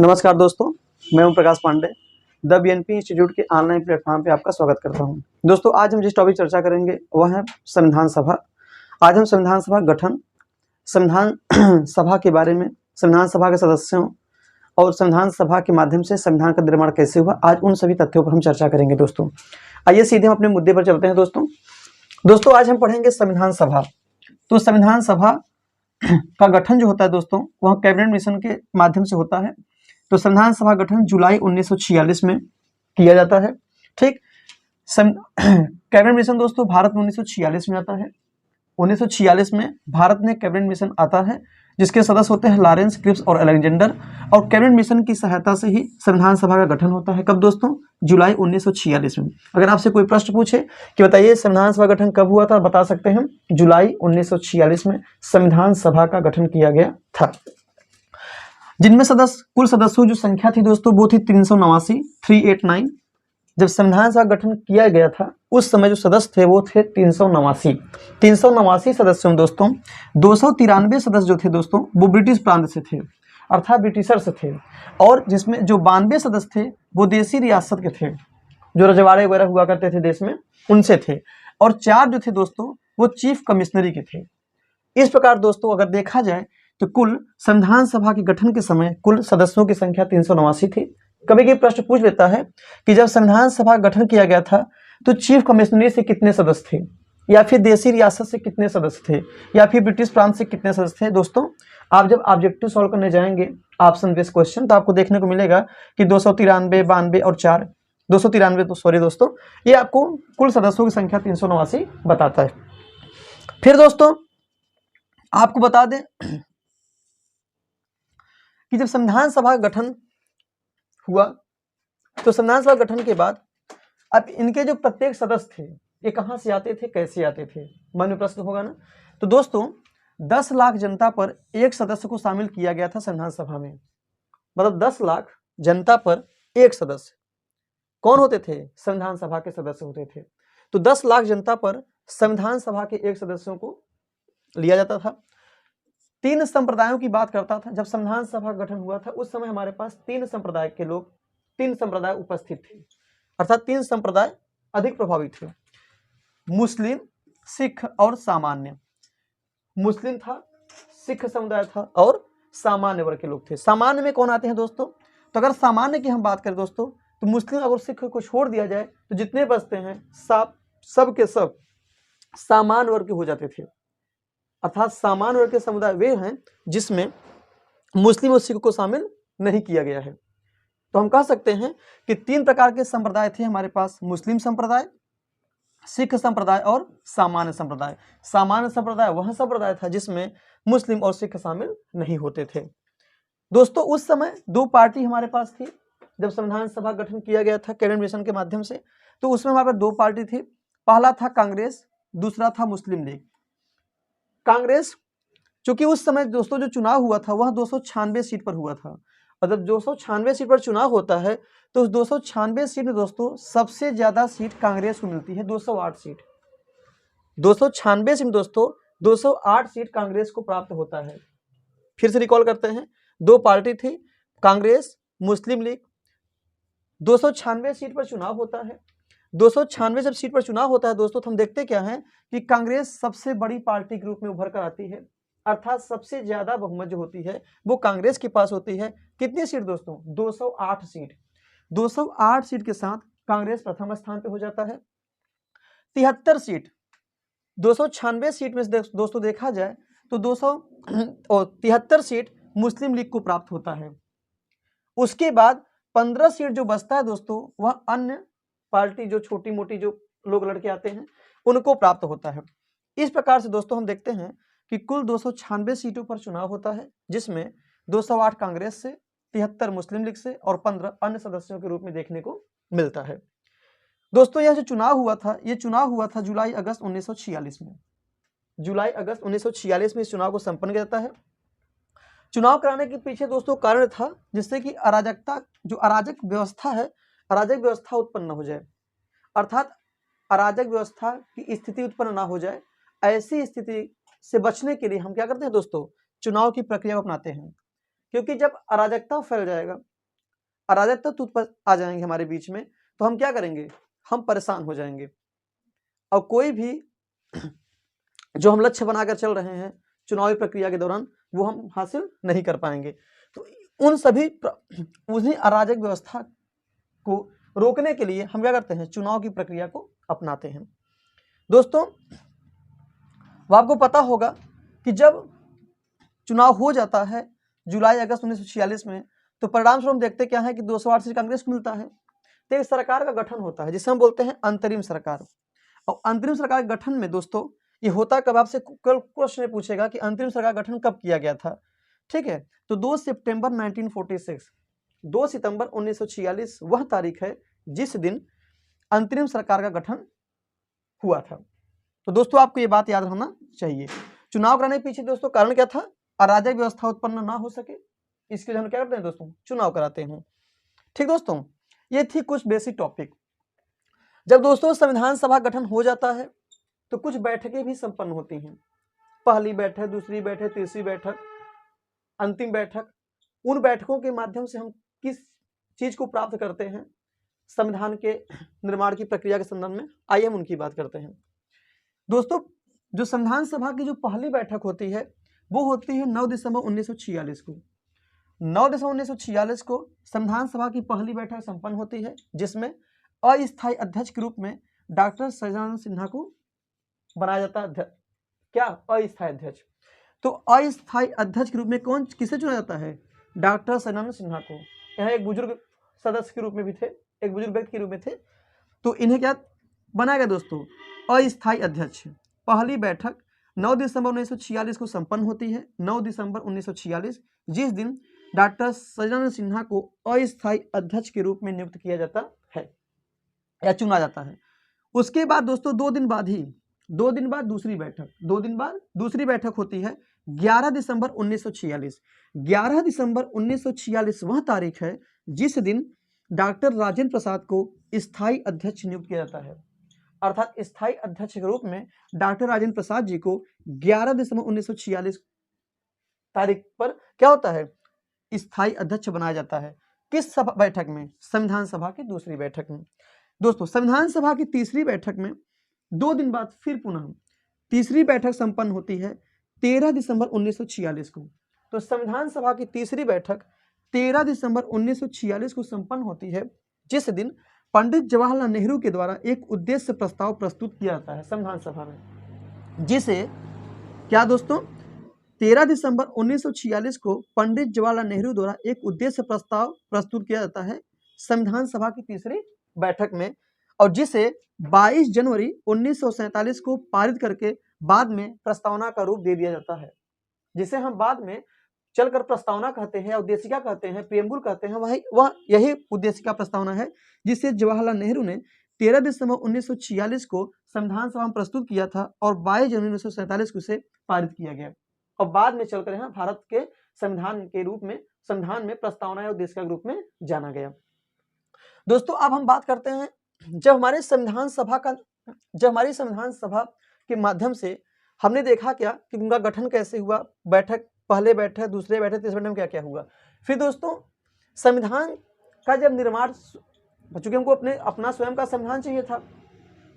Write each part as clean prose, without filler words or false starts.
नमस्कार दोस्तों, मैं हूं प्रकाश पांडे। द बीएनपी इंस्टीट्यूट के ऑनलाइन प्लेटफॉर्म पे आपका स्वागत करता हूं। दोस्तों, आज हम जिस टॉपिक चर्चा करेंगे वह है संविधान सभा। आज हम संविधान सभा गठन, संविधान सभा के बारे में, संविधान सभा के सदस्यों और संविधान सभा के माध्यम से संविधान का निर्माण कैसे हुआ, आज उन सभी तथ्यों पर हम चर्चा करेंगे। दोस्तों, आइए सीधे हम अपने मुद्दे पर चलते हैं। दोस्तों आज हम पढ़ेंगे संविधान सभा। तो संविधान सभा का गठन जो होता है दोस्तों, वह कैबिनेट मिशन के माध्यम से होता है। तो संविधान सभा गठन जुलाई 1946 में किया जाता है। ठीक, कैबिनेट मिशन दोस्तों भारत में 1946 में आता है। 1946 में भारत में कैबिनेट मिशन आता है, जिसके सदस्य होते हैं लॉरेंस, क्रिप्स और अलेक्जेंडर। और कैबिनेट मिशन की सहायता से ही संविधान सभा का गठन होता है। कब दोस्तों? जुलाई 1946 में। अगर आपसे कोई प्रश्न पूछे कि बताइए संविधान सभा गठन कब हुआ था, बता सकते हैं जुलाई 1946 में संविधान सभा का गठन किया गया था। जिनमें कुल सदस्यों जो संख्या थी दोस्तों, वो थी 389। जब संविधान सभा गठन किया गया था उस समय जो सदस्य थे वो थे 389 सदस्यों में दोस्तों 293 सदस्य जो थे दोस्तों वो ब्रिटिश प्रांत से थे, अर्थात ब्रिटिशर से थे। और जिसमें जो 92 सदस्य थे वो देसी रियासत के थे, जो रजवाड़े वगैरह हुआ करते थे देश में, उनसे थे। और 4 जो थे दोस्तों वो चीफ कमिश्नरी के थे। इस प्रकार दोस्तों अगर देखा जाए तो कुल संविधान सभा के गठन के समय कुल सदस्यों की संख्या 389 थी। कभी कभी प्रश्न पूछ लेता है कि जब संविधान सभा गठन किया गया था तो चीफ कमिश्नरी से कितने सदस्य थे, या फिर देसी रियासत से कितने सदस्य थे, या फिर ब्रिटिश प्रांत से कितने सदस्य थे। दोस्तों आप जब ऑब्जेक्टिव सॉल्व करने जाएंगे ऑप्शन बेस्ड क्वेश्चन, तो आपको देखने को मिलेगा कि 293, 92 और 4, 293 तो सॉरी दोस्तों, ये आपको कुल सदस्यों की संख्या 389 बताता है। फिर दोस्तों आपको बता दें कि जब संविधान सभा गठन हुआ तो संविधान सभा गठन के बाद अब इनके जो प्रत्येक सदस्य थे ये कहां से आते थे, कैसे आते थे, मन में प्रश्न होगा ना। तो दोस्तों 10 लाख जनता पर एक सदस्य को शामिल किया गया था संविधान सभा में। मतलब 10 लाख जनता पर एक सदस्य कौन होते थे? संविधान सभा के सदस्य होते थे। तो 10 लाख जनता पर संविधान सभा के एक सदस्यों को लिया जाता था। 3 संप्रदायों की बात करता था। जब संविधान सभा गठन हुआ था उस समय हमारे पास 3 संप्रदाय के लोग, 3 संप्रदाय उपस्थित थे, अर्थात 3 संप्रदाय अधिक प्रभावित थे, मुस्लिम, सिख और सामान्य। मुस्लिम था, सिख समुदाय था और सामान्य वर्ग के लोग थे। सामान्य में कौन आते हैं दोस्तों? तो अगर सामान्य की हम बात करें दोस्तों तो मुस्लिम और सिख को छोड़ दिया जाए तो जितने बचते हैं सब के सब सामान्य वर्ग के हो जाते थे। अर्थात सामान्य वर्ग के समुदाय वे हैं जिसमें मुस्लिम और सिख को शामिल नहीं किया गया है। तो हम कह सकते हैं कि 3 प्रकार के संप्रदाय थे हमारे पास, मुस्लिम संप्रदाय, सिख संप्रदाय और सामान्य संप्रदाय। सामान्य संप्रदाय वह संप्रदाय था जिसमें मुस्लिम और सिख शामिल नहीं होते थे। दोस्तों उस समय 2 पार्टी हमारे पास थी जब संविधान सभा गठन किया गया था कैबिनेट मिशन के माध्यम से। तो उसमें हमारे पास 2 पार्टी थी, पहला था कांग्रेस, दूसरा था मुस्लिम लीग। कांग्रेस, चूंकि उस समय दोस्तों जो चुनाव हुआ था वह 296 सीट पर हुआ था, और जब 296 सीट पर चुनाव होता है तो उस 296 सीट में दोस्तों सबसे ज्यादा सीट कांग्रेस को मिलती है, 208 सीट। 296 सीट दोस्तों 208 सीट कांग्रेस को प्राप्त होता है। फिर से रिकॉल करते हैं, 2 पार्टी थी, कांग्रेस, मुस्लिम लीग। 296 सीट पर चुनाव होता है। 296 जब सीट पर चुनाव होता है दोस्तों तो हम देखते क्या है कि कांग्रेस सबसे बड़ी पार्टी के रूप में उभर कर आती है, अर्थात सबसे ज्यादा बहुमत जो होती है वो कांग्रेस के पास होती है। कितनी सीट दोस्तों? 208 सीट। 208 सीट के साथ कांग्रेस प्रथम स्थान पे हो जाता है। 73 सीट, 296 सीट में दोस्तों देखा जाए तो 273 सीट मुस्लिम लीग को प्राप्त होता है। उसके बाद 15 सीट जो बचता है दोस्तों वह अन्य पार्टी, जो छोटी मोटी जो लोग लड़के आते हैं, उनको प्राप्त होता है। इस प्रकार से दोस्तों हम देखते हैं कि कुल 296 सीटों पर चुनाव होता है, जिसमें 208 कांग्रेस से, 73 मुस्लिम लीग से और 15 अन्य सदस्यों के रूप में देखने को मिलता है। दोस्तों यह जो चुनाव हुआ था, ये चुनाव हुआ था जुलाई अगस्त 1946 में। जुलाई अगस्त 1946 में इस चुनाव को संपन्न किया जाता है। चुनाव कराने के पीछे दोस्तों कारण था जिससे कि अराजकता, जो अराजक व्यवस्था है, अराजक व्यवस्था उत्पन्न हो जाए, अर्थात अराजक व्यवस्था की स्थिति उत्पन्न ना हो जाए। ऐसी स्थिति से बचने के लिए हम क्या करते हैं दोस्तों? चुनाव की प्रक्रिया को अपनाते हैं। क्योंकि जब अराजकता फैल जाएगा, अराजक तत्व आ जाएंगे हमारे बीच में, तो हम क्या करेंगे, हम परेशान हो जाएंगे और कोई भी जो हम लक्ष्य बनाकर चल रहे हैं चुनावी प्रक्रिया के दौरान वो हम हासिल नहीं कर पाएंगे। तो उन सभी उन्हीं अराजक व्यवस्था को रोकने के लिए हम क्या करते हैं, चुनाव की प्रक्रिया को अपनाते हैं। दोस्तों वो आपको पता होगा कि जब चुनाव हो जाता है जुलाई अगस्त 1946 में, तो परिणाम स्वरूप देखते क्या है कि 208 सीट कांग्रेस को मिलता है। तो एक सरकार का गठन होता है जिसे हम बोलते हैं अंतरिम सरकार। और अंतरिम सरकार के गठन में दोस्तों ये होता कब, आपसे कल क्वेश्चन पूछेगा कि अंतरिम सरकार गठन कब किया गया था। ठीक है, तो 2 सितंबर 1946, 2 सितंबर 1946 वह तारीख है जिस दिन अंतरिम सरकार का गठन हुआ था। तो दोस्तों आपको ये बात याद रहना चाहिए। चुनाव कराने के पीछे दोस्तों कारण क्या था, अराजक व्यवस्था उत्पन्न ना हो सके, इसके लिए हम क्या करते हैं दोस्तों, चुनाव कराते हैं। ठीक दोस्तों, ये थी कुछ बेसिक टॉपिक। जब दोस्तों संविधान सभा गठन हो जाता है तो कुछ बैठकें भी संपन्न होती हैं, पहली बैठक, दूसरी बैठक, तीसरी बैठक, अंतिम बैठक। उन बैठकों के माध्यम से हम किस चीज को प्राप्त करते हैं, संविधान के निर्माण की प्रक्रिया के संदर्भ में, आइए हम उनकी बात करते हैं। दोस्तों जो संविधान सभा की जो पहली बैठक होती है वो होती है 9 दिसंबर 1946 को। 9 दिसंबर 1946 को संविधान सभा की पहली बैठक संपन्न होती है जिसमें अस्थायी अध्यक्ष के रूप में डॉक्टर सच्चिदानंद सिन्हा को बनाया जाता है। क्या, अस्थायी अध्यक्ष। तो अस्थायी अध्यक्ष के रूप में कौन, किसे चुना जाता है, डॉक्टर सच्चिदानंद सिन्हा को। यह एक बुजुर्ग सदस्य के रूप में भी थे, एक बुजुर्ग व्यक्ति के रूप में थे, तो इन्हें क्या बनाया गया दोस्तों, अस्थायी अध्यक्ष। पहली बैठक 9 दिसंबर 1946 को संपन्न होती है, 9 दिसंबर 1946, जिस दिन डॉक्टर सच्चिदानंद सिन्हा को अस्थायी अध्यक्ष के रूप में नियुक्त किया जाता है या चुना जाता है। उसके बाद दोस्तों 2 दिन बाद दूसरी बैठक, 2 दिन बाद दूसरी बैठक होती है 11 दिसंबर 1946। 11 दिसंबर 1946 वह तारीख है जिस दिन डॉक्टर राजेंद्र प्रसाद को स्थायी अध्यक्ष नियुक्त किया जाता है। अर्थात स्थायी अध्यक्ष के रूप में डॉक्टर राजेंद्र प्रसाद जी को 11 दिसंबर 1946 तारीख पर क्या होता है, स्थायी अध्यक्ष बनाया जाता है। किस सभा बैठक में, संविधान सभा की दूसरी बैठक में। दोस्तों संविधान सभा की तीसरी बैठक में 2 दिन बाद फिर पुनः तीसरी बैठक संपन्न होती है 13 दिसंबर 1946 को। तो संविधान सभा की तीसरी बैठक 13 दिसंबर 1946 को संपन्न होती है जिस दिन पंडित जवाहरलाल नेहरू के द्वारा एक उद्देश्य प्रस्ताव प्रस्तुत किया जाता है संविधान सभा में, जिसे क्या दोस्तों 13 दिसंबर 1946 को पंडित जवाहरलाल नेहरू द्वारा एक उद्देश्य प्रस्ताव प्रस्तुत किया जाता है संविधान सभा की तीसरी बैठक में, और जिसे 22 जनवरी 1947 को पारित करके बाद में प्रस्तावना का रूप दे दिया जाता है, जिसे हम बाद में चलकर प्रस्तावना कहते हैं, उद्देशिका कहते हैं, प्रियम्बुल कहते हैं। वह यही उद्देशिका प्रस्तावना है जिसे जवाहरलाल नेहरू ने 13 दिसंबर 1946 को संविधान सभा में प्रस्तुत किया था और 22 जनवरी 1947 को उसे पारित किया गया और बाद में चलकर यहाँ भारत के संविधान के रूप में, संविधान में प्रस्तावना या उद्देशिका के रूप में जाना गया। दोस्तों अब हम बात करते हैं जब हमारी संविधान सभा के माध्यम से हमने देखा क्या कि उनका गठन कैसे हुआ, बैठक, पहले बैठक, दूसरे बैठक, तीसरे बैठक में क्या क्या हुआ। फिर दोस्तों संविधान का जब निर्माण, चूंकि हमको अपना स्वयं का संविधान चाहिए था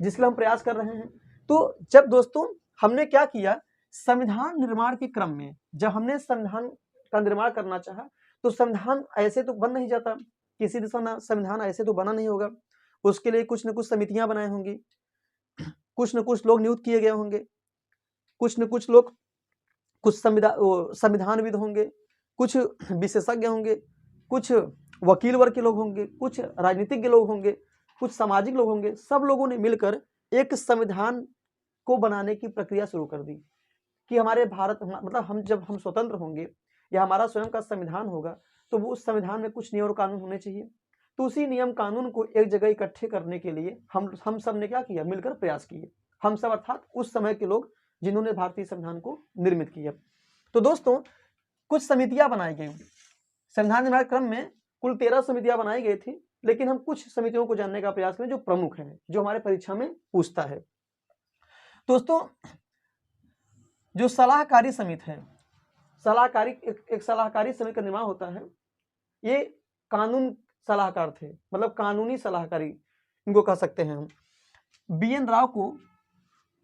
जिसके लिए हम प्रयास कर रहे हैं, तो जब दोस्तों हमने क्या किया, संविधान निर्माण के क्रम में जब हमने संविधान का निर्माण करना चाहा तो संविधान ऐसे तो बन नहीं जाता, किसी दिशा संविधान ऐसे तो बना नहीं होगा, उसके लिए कुछ न कुछ समितियां बनाई होंगी, कुछ न कुछ लोग नियुक्त किए गए होंगे, कुछ न कुछ लोग, कुछ संविधानविद होंगे, कुछ विशेषज्ञ होंगे, कुछ वकील वर्ग के लोग होंगे, कुछ राजनीतिज्ञ लोग होंगे, कुछ सामाजिक लोग होंगे। सब लोगों ने मिलकर एक संविधान को बनाने की प्रक्रिया शुरू कर दी कि हमारे भारत, मतलब जब हम स्वतंत्र होंगे या हमारा स्वयं का संविधान होगा तो वो उस संविधान में कुछ नियम और कानून होने चाहिए। तो उसी नियम कानून को एक जगह इकट्ठे करने के लिए हम सब ने क्या किया, मिलकर प्रयास किए। हम सब अर्थात उस समय के लोग जिन्होंने भारतीय संविधान को निर्मित किया। तो दोस्तों कुछ समितियां बनाई गई संविधान निर्माण क्रम में, कुल 13 समितियां बनाई गई थी, लेकिन हम कुछ समितियों को जानने का प्रयास करें जो प्रमुख हैं, जो हमारे परीक्षा में पूछता है। दोस्तों जो सलाहकारी समिति है, एक सलाहकारी समिति का निर्माण होता है, ये कानून सलाहकार थे, मतलब कानूनी सलाहकारी इनको कह सकते हैं हम। BN राव को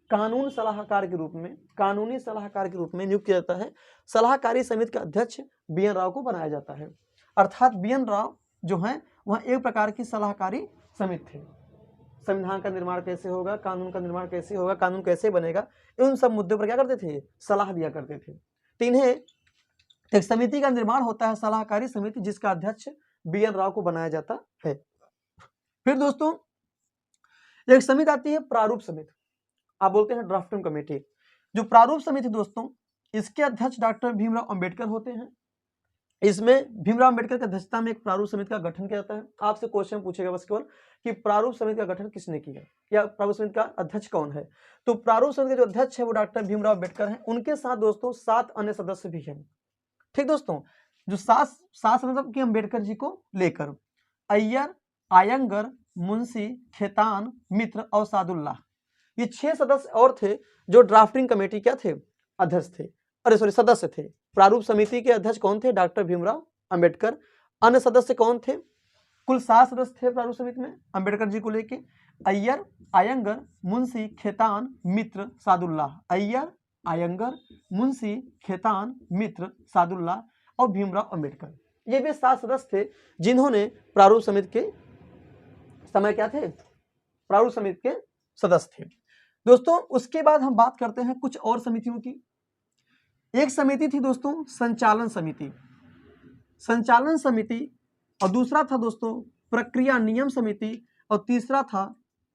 कानूनी सलाहकार के रूप में नियुक्त किया जाता है। सलाहकारी समिति का अध्यक्ष BN राव को बनाया जाता है। अर्थात BN राव जो हैं वह एक प्रकार की सलाहकारी समिति थे। संविधान का निर्माण कैसे होगा, कानून का निर्माण कैसे होगा, कानून कैसे बनेगा, इन सब मुद्दों पर क्या करते थे, सलाह दिया करते थे। तो इन्हें एक समिति का निर्माण होता है, सलाहकारी समिति, जिसका अध्यक्ष BN राव को बनाया जाता है। फिर दोस्तों एक समिति आती है प्रारूप समिति, आप बोलते हैं ड्राफ्टिंग कमेटी। जो प्रारूप समिति दोस्तों, इसके अध्यक्ष डॉक्टर भीमराव अंबेडकर होते हैं। इसमें भीमराव अंबेडकर की अध्यक्षता में एक प्रारूप समिति का गठन किया जाता है। आपसे क्वेश्चन पूछेगा बस केवल कि प्रारूप समिति का गठन किसने किया या प्रारूप समिति का अध्यक्ष कौन है। तो प्रारूप समिति के जो अध्यक्ष है वो डॉक्टर भीमराव अंबेडकर हैं। उनके साथ दोस्तों 7 अन्य सदस्य भी हैं। ठीक दोस्तों, जो 7 सदस्य की अंबेडकर जी को लेकर अय्यर, आयंगर, मुंशी, खेतान, मित्र और सादुल्लाह, ये 6 सदस्य और थे जो ड्राफ्टिंग कमेटी क्या थे, अध्यक्ष थे, सदस्य थे। प्रारूप समिति के अध्यक्ष कौन थे, डॉक्टर भीमराव अंबेडकर। अन्य सदस्य कौन थे, कुल 7 सदस्य थे प्रारूप समिति में अंबेडकर जी को लेके, अय्यर, आयंगर, मुंशी, खेतान, मित्र, सादुल्लाह। अय्यर, आयंगर, मुंशी, खेतान, मित्र, सादुल्लाह और भीमराव अंबेडकर, ये भी 7 सदस्य थे जिन्होंने प्रारूप समिति के समय क्या थे, प्रारूप समिति के सदस्य थे। दोस्तों उसके बाद हम बात करते हैं कुछ और समितियों की। एक समिति थी दोस्तों संचालन समिति, संचालन समिति, और दूसरा था दोस्तों प्रक्रिया नियम समिति, और तीसरा था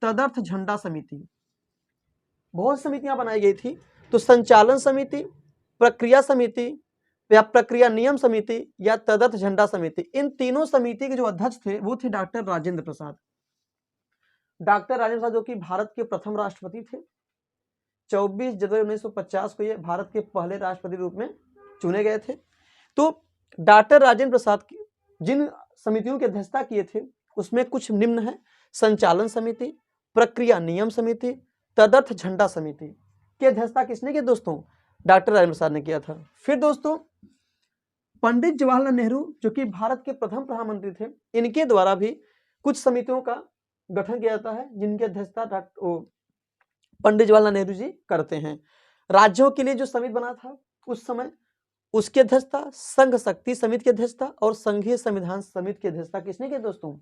तदर्थ झंडा समिति। बहुत समितियां बनाई गई थी। तो संचालन समिति, प्रक्रिया समिति या प्रक्रिया नियम समिति या तदर्थ झंडा समिति, इन तीनों समिति के जो अध्यक्ष थे वो थे डॉक्टर राजेंद्र प्रसाद। डॉक्टर राजेंद्र प्रसाद जो कि भारत के प्रथम राष्ट्रपति थे। 24 जनवरी 1950 को ये भारत के पहले राष्ट्रपति रूप में चुने गए थे। तो डॉक्टर राजेंद्र प्रसाद जिन समितियों की अध्यक्षता किए थे उसमें कुछ निम्न है: संचालन समिति, प्रक्रिया नियम समिति, तदर्थ झंडा समिति की अध्यक्षता किसने की दोस्तों, डॉक्टर राजेंद्र प्रसाद ने किया था। फिर दोस्तों पंडित जवाहरलाल नेहरू जो कि भारत के प्रथम प्रधानमंत्री थे, इनके द्वारा भी कुछ समितियों का गठन किया जाता है जिनकी अध्यक्षता पंडित जवाहरलाल नेहरू जी करते हैं। राज्यों के लिए जो समिति बना था उस समय, उसकी अध्यक्षता संघ शक्ति समिति की अध्यक्षता और संघीय संविधान समिति की अध्यक्षता किसने की दोस्तों,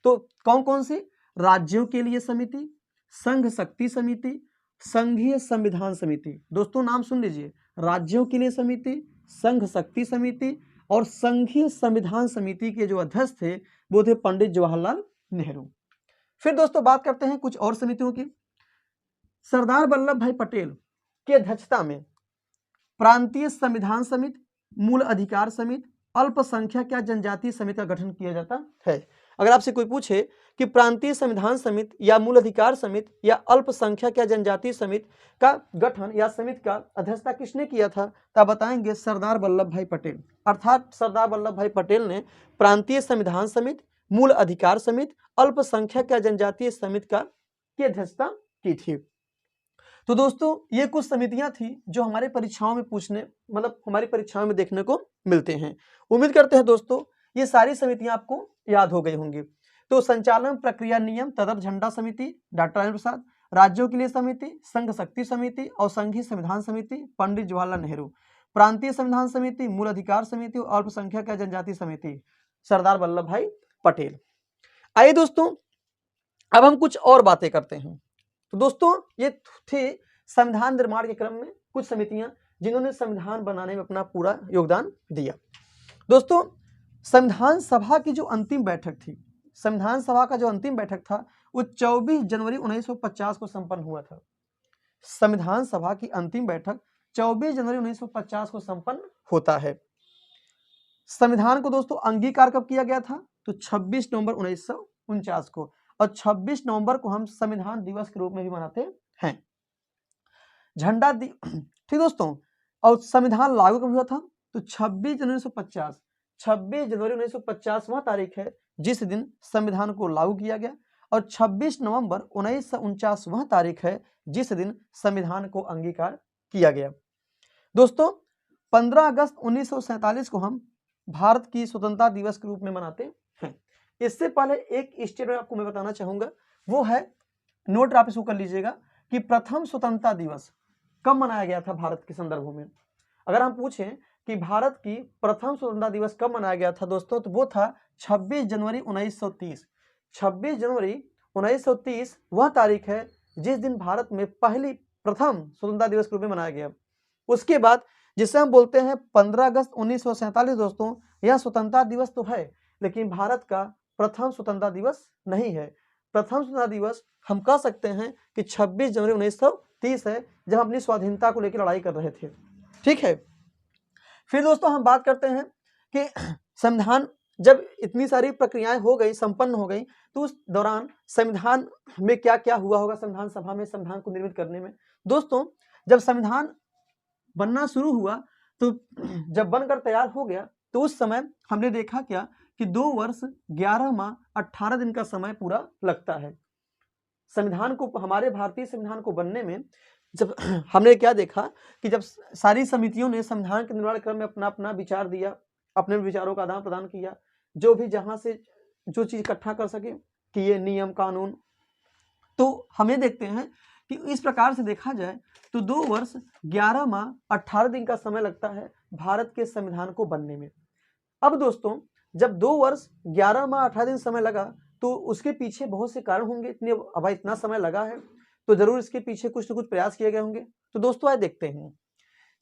तो कौन कौन सी, राज्यों के लिए समिति, संघ शक्ति समिति, संघीय संविधान समिति। दोस्तों नाम सुन लीजिए, राज्यों के लिए समिति, संघ शक्ति समिति और संघीय संविधान समिति के जो अध्यक्ष थे वो थे पंडित जवाहरलाल नेहरू। फिर दोस्तों बात करते हैं कुछ और समितियों की। सरदार वल्लभ भाई पटेल की अध्यक्षता में प्रांतीय संविधान समिति, मूल अधिकार समिति, अल्पसंख्यक या जनजातीय समिति का गठन किया जाता है। अगर आपसे कोई पूछे कि प्रांतीय संविधान समिति या मूल अधिकार समिति या अल्पसंख्यक या जनजातीय समिति का गठन या समिति का अध्यक्षता किसने किया था, तो बताएंगे सरदार वल्लभ भाई पटेल। अर्थात सरदार वल्लभ भाई पटेल ने प्रांतीय संविधान समिति, मूल अधिकार समिति, अल्पसंख्यक या जनजातीय समिति की अध्यक्षता की थी। तो दोस्तों ये कुछ समितियां थी जो हमारे परीक्षाओं में हमारी परीक्षाओं में देखने को मिलते हैं। उम्मीद करते हैं दोस्तों ये सारी समितियां आपको याद हो गई होंगी। तो संचालन, प्रक्रिया नियम, तदर्थ झंडा समिति डॉक्टर राजेंद्र प्रसाद, राज्यों के लिए समिति, संघ शक्ति समिति और संघीय संविधान समिति पंडित जवाहरलाल नेहरू, प्रांतीय संविधान समिति, मूल अधिकार समिति और अल्पसंख्यक या जनजातीय समिति सरदार वल्लभ भाई पटेल। आइए दोस्तों अब हम कुछ और बातें करते हैं। तो दोस्तों ये थे संविधान निर्माण के क्रम में कुछ समितियां जिन्होंने संविधान बनाने में अपना पूरा योगदान दिया। दोस्तों संविधान सभा की जो अंतिम बैठक थी, संविधान सभा का जो अंतिम बैठक था वो 24 जनवरी 1950 को संपन्न हुआ था। संविधान सभा की अंतिम बैठक 24 जनवरी 1950 को संपन्न होता है। संविधान को दोस्तों अंगीकार कब किया गया था, तो 26 नवंबर 1949 को, और 26 नवंबर को हम संविधान दिवस के रूप में भी मनाते हैं। झंडा ठीक दोस्तों, और संविधान लागू कब हुआ था, तो 26 जनवरी 1950। 26 जनवरी 1950 वह तारीख है जिस दिन संविधान को लागू किया गया, और 26 नवंबर 1949 वह तारीख है जिस दिन संविधान को अंगीकार किया गया। दोस्तों 15 अगस्त 1947 को हम भारत की स्वतंत्रता दिवस के रूप में मनाते हैं। इससे पहले एक स्टेटमेंट आपको मैं बताना चाहूंगा, वो है, नोट आप इसको कर लीजिएगा, कि प्रथम स्वतंत्रता दिवस कब मनाया गया था भारत के संदर्भ में। अगर हम पूछें कि भारत की प्रथम स्वतंत्रता दिवस कब मनाया गया था दोस्तों, तो वो था 26 जनवरी 1930। 26 जनवरी 1930 वह तारीख है जिस दिन भारत में प्रथम स्वतंत्रता दिवस के रूप में मनाया गया। उसके बाद जिसे हम बोलते हैं 15 अगस्त 1947 दोस्तों, यह स्वतंत्रता दिवस तो है, लेकिन भारत का प्रथम स्वतंत्रता दिवस नहीं है। प्रथम स्वतंत्रता दिवस हम कह सकते हैं कि 26 जनवरी 1930 है, जब हम अपनी स्वाधीनता को लेकर लड़ाई कर रहे थे। ठीक है, फिर दोस्तों हम बात करते हैं कि संविधान जब इतनी सारी प्रक्रियाएं हो गई, संपन्न हो गई, तो उस दौरान संविधान में क्या क्या हुआ होगा संविधान सभा में, संविधान को निर्मित करने में। दोस्तों जब संविधान बनना शुरू हुआ, तो जब बनकर तैयार हो गया, तो उस समय हमने देखा क्या कि 2 वर्ष 11 माह 18 दिन का समय पूरा लगता है संविधान को, हमारे भारतीय संविधान को बनने में। जब हमने क्या देखा कि जब सारी समितियों ने संविधान के निर्माण क्रम में अपना अपना विचार दिया, अपने विचारों का आदान प्रदान किया, जो भी जहां से जो चीज इकट्ठा कर सके कि ये नियम कानून, तो हमें देखते हैं कि इस प्रकार से देखा जाए तो 2 वर्ष 11 माह 18 दिन का समय लगता है भारत के संविधान को बनने में। अब दोस्तों जब 2 वर्ष 11 माह 18 दिन समय लगा, तो उसके पीछे बहुत से कारण होंगे। अब इतना समय लगा है तो जरूर इसके पीछे कुछ न कुछ प्रयास किए गए होंगे। तो दोस्तों आइए देखते हैं,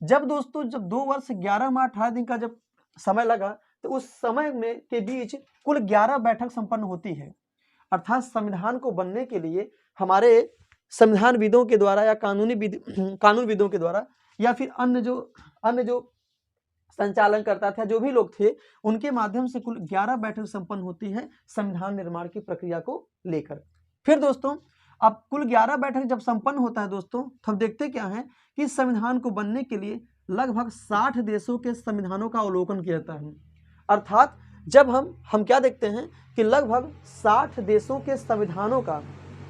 जब 2 वर्ष 11 माह 18 दिन का जब समय लगा, तो उस समय में के बीच कुल 11 बैठक संपन्न होती है। अर्थात संविधान को बनने के लिए हमारे संविधानविदों के द्वारा या कानूनविदों के द्वारा, या फिर अन्य जो संचालन करता था, जो भी लोग थे, उनके माध्यम से कुल 11 बैठक संपन्न होती है संविधान निर्माण की प्रक्रिया को लेकर। फिर दोस्तों अब कुल 11 बैठक जब संपन्न होता है दोस्तों, तो हम देखते क्या है कि इस संविधान को बनने के लिए लगभग 60 देशों के संविधानों का अवलोकन किया जाता है। अर्थात जब हम क्या देखते हैं कि लगभग 60 देशों के संविधानों का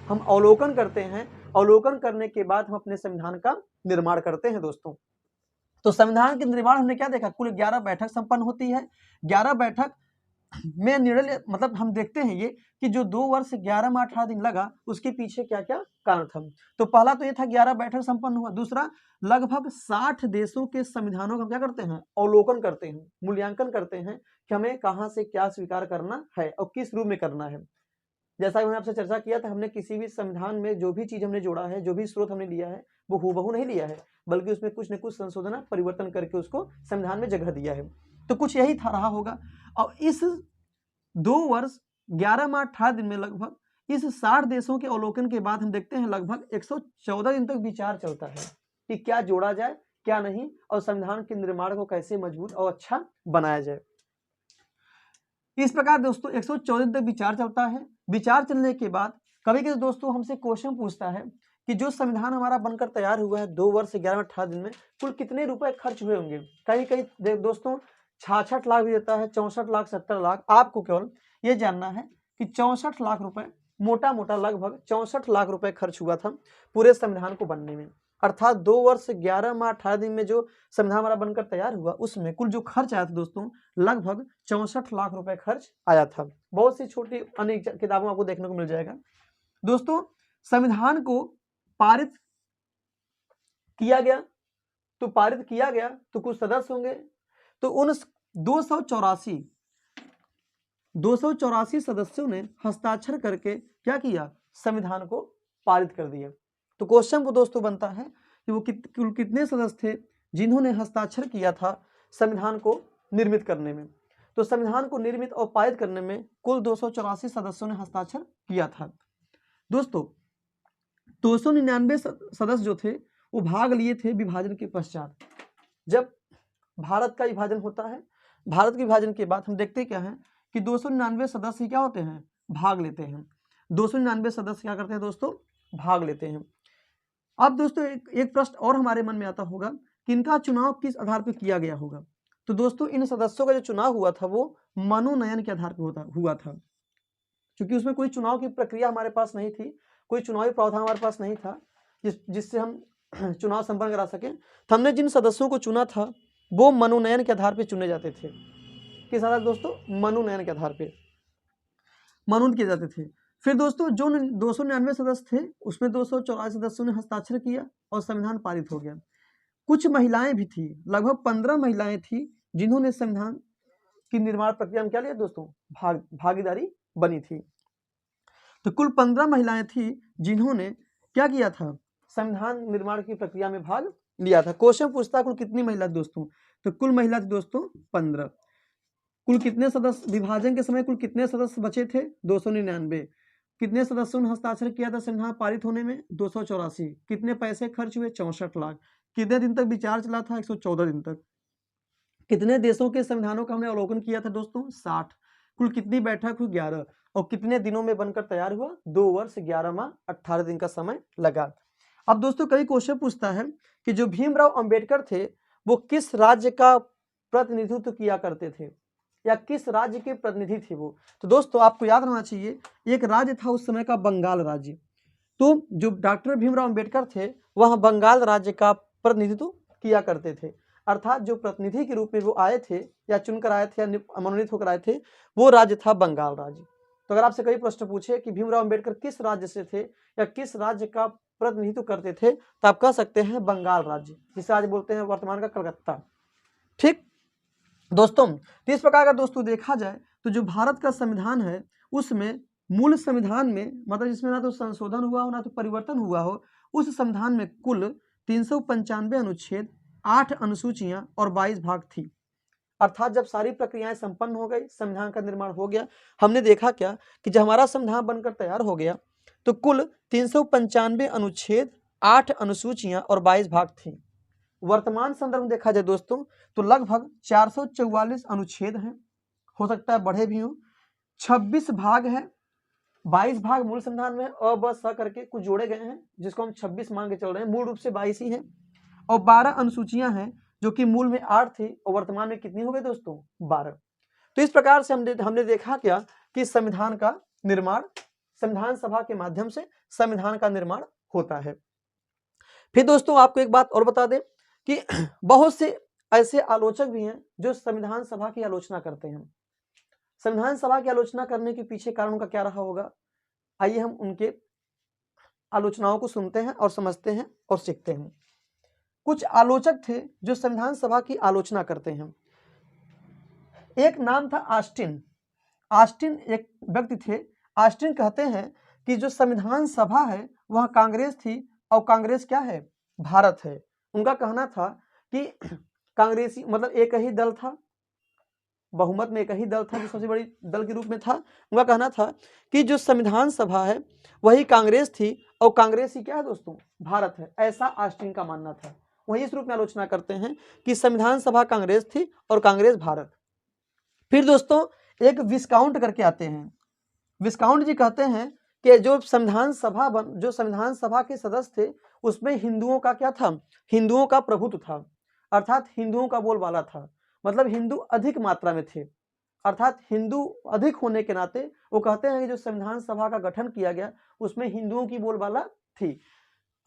हम अवलोकन करते हैं। अवलोकन करने के बाद हम अपने संविधान का निर्माण करते हैं दोस्तों। तो संविधान के निर्माण हमने क्या देखा, कुल 11 बैठक संपन्न होती है। 11 बैठक में निर्णय, मतलब हम देखते हैं ये कि जो 2 वर्ष 11 माह 18 दिन लगा, उसके पीछे क्या क्या कारण था। तो पहला तो ये था 11 बैठक संपन्न हुआ। दूसरा, लगभग 60 देशों के संविधानों का हम क्या करते हैं, अवलोकन करते हैं, मूल्यांकन करते हैं कि हमें कहाँ से क्या स्वीकार करना है और किस रूप में करना है। जैसा कि मैंने आपसे चर्चा किया था, हमने किसी भी संविधान में जो भी चीज हमने जोड़ा है, जो भी स्रोत हमने लिया है, वो हूबहू नहीं लिया है, बल्कि उसमें कुछ न कुछ संशोधन परिवर्तन करके उसको संविधान में जगह दिया है। तो कुछ यही था रहा होगा। और इस 2 वर्ष 11 माह 18 दिन में लगभग इस 60 देशों के अवलोकन के बाद हम देखते हैं लगभग 114 दिन तक विचार चलता है कि क्या जोड़ा जाए क्या नहीं, और संविधान के निर्माण को कैसे मजबूत और अच्छा बनाया जाए। इस प्रकार दोस्तों 114 दिन तक विचार चलता है। विचार चलने के बाद कभी कभी दोस्तों हमसे क्वेश्चन पूछता है कि जो संविधान हमारा बनकर तैयार हुआ है 2 वर्ष 11 18 दिन में, कुल कितने रुपए खर्च हुए होंगे। कहीं कहीं दोस्तों 66 लाख भी देता है, 64 लाख, 70 लाख। आपको केवल ये जानना है कि 64 लाख रुपए, मोटा मोटा लगभग 64 लाख रुपए खर्च हुआ था पूरे संविधान को बनने में। अर्थात 2 वर्ष 11 माह 18 दिन में जो संविधान हमारा बनकर तैयार हुआ, उसमें कुल जो खर्च आया था दोस्तों लगभग 64 लाख रुपए खर्च आया था। बहुत सी छोटी अन्य किताबों आपको देखने को मिल जाएगा। दोस्तों संविधान को पारित किया गया, तो कुछ सदस्य होंगे, तो उन 284 सदस्यों ने हस्ताक्षर करके क्या किया, संविधान को पारित कर दिया। तो क्वेश्चन वो दोस्तों बनता है कि वो कुल कितने सदस्य थे जिन्होंने हस्ताक्षर किया था संविधान को निर्मित करने में। तो संविधान को निर्मित और पारित करने में कुल 284 सदस्यों ने हस्ताक्षर किया था। दोस्तों 299 सदस्य जो थे वो भाग लिए थे विभाजन के पश्चात। जब भारत का विभाजन होता है, भारत के विभाजन के बाद हम देखते क्या है कि 299 सदस्य क्या होते हैं, भाग लेते हैं। 299 सदस्य क्या करते हैं दोस्तों, भाग लेते हैं। अब दोस्तों एक प्रश्न और हमारे मन में आता होगा कि इनका चुनाव किस आधार पर किया गया होगा। तो दोस्तों इन सदस्यों का जो चुनाव हुआ था वो मनोनयन के आधार पर हुआ था, क्योंकि उसमें कोई चुनाव की प्रक्रिया हमारे पास नहीं थी, कोई चुनावी प्रावधान हमारे पास नहीं था जिससे हम चुनाव संपन्न करा सकें। तो हमने जिन सदस्यों को चुना था वो मनोनयन के आधार पर चुने जाते थे। किस आधार दोस्तों, मनोनयन के आधार पर। मनोनीत किए जाते थे। फिर दोस्तों जो 299 सदस्य थे उसमें 284 सदस्यों ने हस्ताक्षर किया और संविधान पारित हो गया। कुछ महिलाएं भी थी, लगभग 15 महिलाएं थी जिन्होंने संविधान की निर्माण प्रक्रिया में क्या लिया दोस्तों, भागीदारी बनी थी। तो कुल 15 महिलाएं थी जिन्होंने क्या किया था, संविधान निर्माण की प्रक्रिया में भाग लिया था। क्वेश्चन पूछता कुल कितनी महिला दोस्तों, तो कुल महिला थी दोस्तों 15। कुल कितने सदस्य, विभाजन के समय कुल कितने सदस्य बचे थे, 299। कितने सदस्यों ने हस्ताक्षर किया था संविधान पारित होने में, 284। कितने पैसे खर्च हुए, 64 लाख। कितने दिन तक विचार चला था, 114 दिन तक। कितने देशों के संविधानों का हमने अवलोकन किया था दोस्तों, 60। कुल कितनी बैठक हुई, 11। और कितने दिनों में बनकर तैयार हुआ, 2 वर्ष 11 माह 18 दिन का समय लगा। अब दोस्तों कई क्वेश्चन पूछता है कि जो भीमराव अंबेडकर थे वो किस राज्य का प्रतिनिधित्व किया करते थे, या किस राज्य के प्रतिनिधि थे वो। तो दोस्तों आपको याद रहना चाहिए, एक राज्य था उस समय का बंगाल राज्य। तो जो डॉक्टर भीमराव अंबेडकर थे वह बंगाल राज्य का प्रतिनिधित्व किया करते थे, अर्थात जो प्रतिनिधि के रूप में वो आए थे या चुनकर आए थे या मनोनीत होकर आए थे, वो राज्य था बंगाल राज्य। तो अगर आपसे कई प्रश्न पूछे कि भीमराव अंबेडकर किस राज्य से थे या किस राज्य का प्रतिनिधित्व करते थे, तो आप कह सकते हैं बंगाल राज्य, जिसे आज बोलते हैं वर्तमान का कलकत्ता। ठीक दोस्तों, तो इस प्रकार का दोस्तों देखा जाए तो जो भारत का संविधान है उसमें मूल संविधान में, मतलब जिसमें ना तो संशोधन हुआ हो ना तो परिवर्तन हुआ हो, उस संविधान में कुल 395 अनुच्छेद, 8 अनुसूचियां और 22 भाग थी। अर्थात जब सारी प्रक्रियाएं संपन्न हो गई, संविधान का निर्माण हो गया, हमने देखा क्या कि जब हमारा संविधान बनकर तैयार हो गया तो कुल 395 अनुच्छेद, 8 अनुसूचियां और 22 भाग थी। वर्तमान संदर्भ में देखा जाए दोस्तों तो लगभग 444 अनुच्छेद हैं, हो सकता है बढ़े भी हों, 26 भाग हैं, 22 भाग मूल संविधान में अ ब स करके कुछ जोड़े गए हैं जिसको हम 26 मान के चल रहे हैं, मूल रूप से 22 ही हैं। और 12 अनुसूचियां हैं जो कि मूल में 8 थी और वर्तमान में कितनी हो गई दोस्तों, 12। तो इस प्रकार से हमने देखा क्या कि संविधान का निर्माण संविधान सभा के माध्यम से संविधान का निर्माण होता है। फिर दोस्तों आपको एक बात और बता दें कि बहुत से ऐसे आलोचक भी हैं जो संविधान सभा की आलोचना करते हैं। संविधान सभा की आलोचना करने के पीछे कारण का क्या रहा होगा, आइए हम उनके आलोचनाओं को सुनते हैं और समझते हैं और सीखते हैं। कुछ आलोचक थे जो संविधान सभा की आलोचना करते हैं। एक नाम था ऑस्टिन। ऑस्टिन एक व्यक्ति थे। ऑस्टिन कहते हैं कि जो संविधान सभा है वह कांग्रेस थी और कांग्रेस क्या है, भारत है। उनका कहना था कि कांग्रेसी मतलब एक ही दल था, बहुमत में एक ही दल था जो सबसे बड़ी दल के रूप में था। उनका कहना था कि जो संविधान सभा है वही कांग्रेस थी और कांग्रेस ही क्या है दोस्तों, भारत है, ऐसा ऑस्टिन का मानना था। वही इस रूप में आलोचना करते हैं कि संविधान सभा कांग्रेस थी और कांग्रेस भारत। फिर दोस्तों एक विस्काउंट करके आते हैं। विस्काउंट जी कहते हैं कि जो संविधान सभा के सदस्य थे उसमें हिंदुओं का क्या था, हिंदुओं का प्रभुत्व था, अर्थात हिंदुओं का बोलबाला था। मतलब हिंदू अधिक मात्रा में थे, अर्थात हिंदू अधिक होने के नाते वो कहते हैं कि जो संविधान सभा का गठन किया गया उसमें हिंदुओं की बोलबाला थी,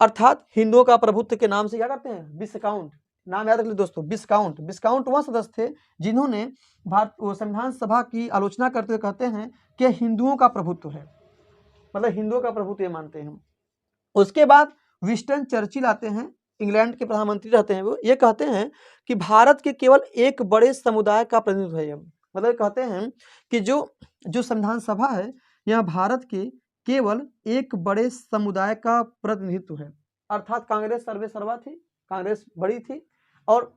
अर्थात हिंदुओं का प्रभुत्व के नाम से क्या करते हैं, विस्काउंट। नाम याद रख लीजिए दोस्तों, विस्काउंट। विस्काउंट वह सदस्य थे जिन्होंने संविधान सभा की आलोचना करते हुए कहते हैं कि हिंदुओं का प्रभुत्व है, मतलब हिंदुओं का प्रभुत्व ये मानते हैं। उसके बाद विंस्टन चर्चिल आते हैं, इंग्लैंड के प्रधानमंत्री रहते हैं वो, ये कहते हैं कि भारत के केवल एक बड़े समुदाय का प्रतिनिधित्व है। मतलब कहते हैं कि जो संविधान सभा है यह भारत के केवल एक बड़े समुदाय का प्रतिनिधित्व है, अर्थात कांग्रेस सर्वे सर्वा थी, कांग्रेस बड़ी थी, और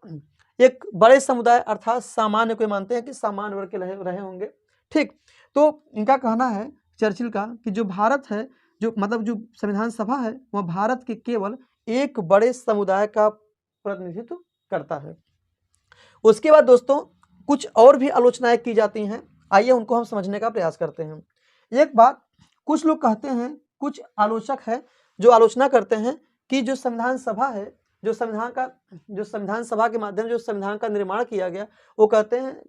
एक बड़े समुदाय अर्थात सामान्य को मानते हैं कि सामान्य वर्ग के रहे होंगे। ठीक, तो इनका कहना है चर्चिल का कि जो भारत है, जो मतलब जो संविधान सभा है वह भारत के केवल एक बड़े समुदाय का प्रतिनिधित्व करता है। उसके बाद दोस्तों कुछ और भी आलोचनाएं की जाती हैं, आइए उनको हम समझने का प्रयास करते हैं। एक बात, कुछ लोग कहते हैं, कुछ आलोचक है जो आलोचना करते हैं कि जो संविधान सभा है, जो संविधान सभा के माध्यम जो संविधान का निर्माण किया गया, वो कहते हैं